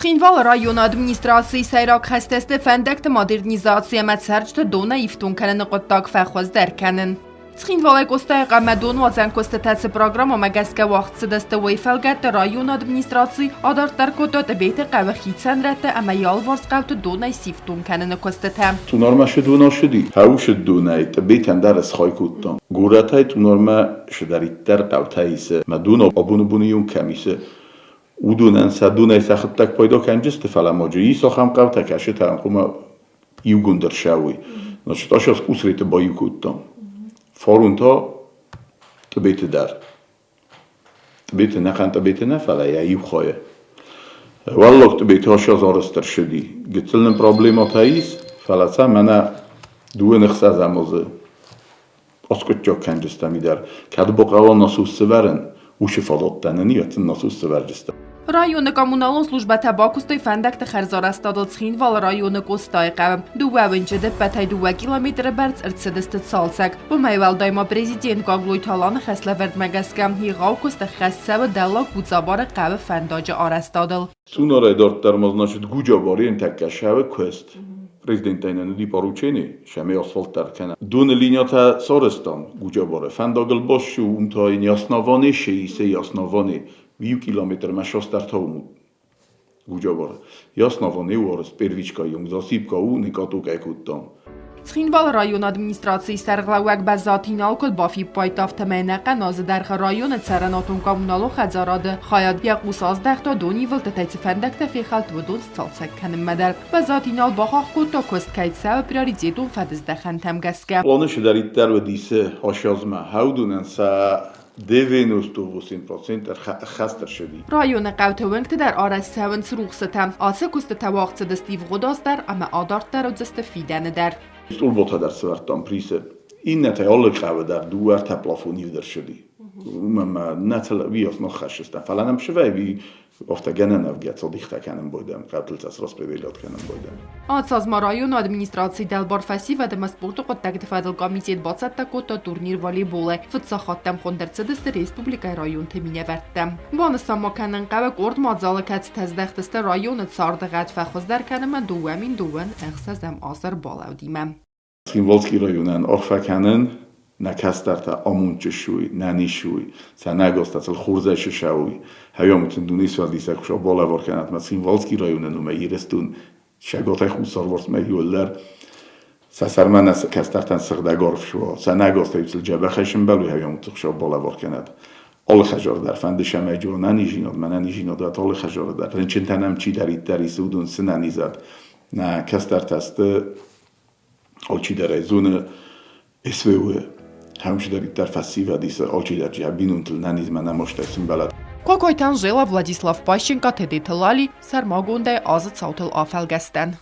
Ცხինվալ ռայոն ադմինիստրացիի սայրակ հաստեստ ֆենդեկտ մոդերնիզացիա մացարջը դոնա իվտունքանը նկոտակ ֆախոզ դերքանն։ Ცხինվալ էկոստայ qamedon վազան կոստետացի պրոգրամը մագասկա վաղցը դստը վեյֆելգատ ռայոն ադմինիստրացի ադարտար կոտոտ բեյտը qavıxի ցանրատը ամայալ վարսկավտը դոնա իվտունքանը նկոստետա։ Tu norma sheduna shedi. Haush dunay tbeitan daras khoykutton. Guratay tu norma shedarittar qawtayse. Maduna abunubuniyun kamise. ودونن سدونه سخت تک پیدا کنجست فلاماجی سخم قو تکشه تنقوم یوگون در شوی نشد آشاس اسریت با یوکوتام فارونتا تبیت در تبیت نخن تبیت نفله یا یو خواهی والله تبیت آشاس آرستر شدی گتلن پرابلیمات هاییس فلسا منه دوه نخصه زمازه اسکت جا کنجستمی در کدو باقالا ناسوس سورن وش فضاتنه نیاتن ناسوس سورجسته Rayonu kommunalon slujba tabakustoj fendekte xerzarastadot Ცხինվալ rayonu կոստայ qavim. Դուվավնջը դպատայ 2 կիլոմետր բարձ ըրցդստը ցալցակ. Բմայվել դայմա պրեզիդենտ Գագլոյ Թալանը խեսլավերտ մագասկամ հիղավ կոստը խեսսավը դալակ գուծաբարը qavı fendajı arastadıl. Sunora dörtler значит гуджабари интаккашавы квест. Президентайнен ди поручени шаме асфальт таркана. Дун линията Сорестан гуджабаре. Фендагл бошу умтай ясновани шейсе ясновани. 1 километр машостар тауму гуджабаре. Ясновани уарс первичка юм засипка у никатук екуттам. Ცხինվալ rayon ադմինիստրացիի սերղլավակ բազատին ալկոլ բաֆի պայտավ թմենակա նազը դարխը rayոնը ծարանատուն կոմունալու խաձարադը խայad յակուսած դեղտա դոնի վլտտայցի ֆենդակտա ֆիխալտ վդոնց ծալցակ կնմ մադար բազատին ալ բախախ կոտո կոստ կայցավ պրիորիտետուն ֆադыз դախան թամգասկա Планы шедаритар ведисе աշազма հաուդունեն սա 98% خستر شدی. Rayonu qavtövünkte der arasavın sruxsıtam. Asa kusta tavaqçı dıstiv godastar ama adartlar udzıstı fidəni der. Stolbota der svartan prise. Innete alle qavı der duar taplafoni der şedi. Mama natal vios noch khashstan. Falanam shvay vi ofta ganan avgat sadiqta kanım boydam. Qatl tasras predelat kanım boydam. Ացազմա rayonu ադմինիստրացիի դալբար ֆասի վադը մասպորտը կոտակ դվադլ կոմիտետ բացատա կոտա տուրնիր վոլեյբոլ է ֆուտսախատտամ խոնդերցդստը ռեսպուբլիկայ rayon թեմինե վերտտամ բոնը սամոքանն qavı կորդ մածալը կած տազդախտստը rayonu ծարդղատ ֆախոզդար կանմա դուամին դուան ախսազամ ասար բալավդիմամ Ცხինվալսկի rayonən orfakanın نکسترتا آمونچه شوی نانی شوی سنگاستل خورزه شوی هیامتون دونیس و دیسه خوشا بالا ورکنات مثل والسکی رایونه نومه ایرستون شگاته خوصار ورس میولر سرمن از کسترتن سخدگارف شوا سنگاسته یوتل جبه خشم بلوی هیامتون خوشا بالا ورکنات آل خجار در فندش همه جو نانی جیناد من نانی جیناد آل خجار در رنچن تنم چی دارید داری سودون سنانی زد نه کسترت است آل چی داره زون اسوه همش دارید در فسی و دیسه آلچی در جبین تل ننیز من نماشتایسیم بلد Կոկոյթան ժելա Վլադիսլավ Պաշչենկա թեդեթլալի սարմագոնդայ ազը ծաուտել աֆալգաստան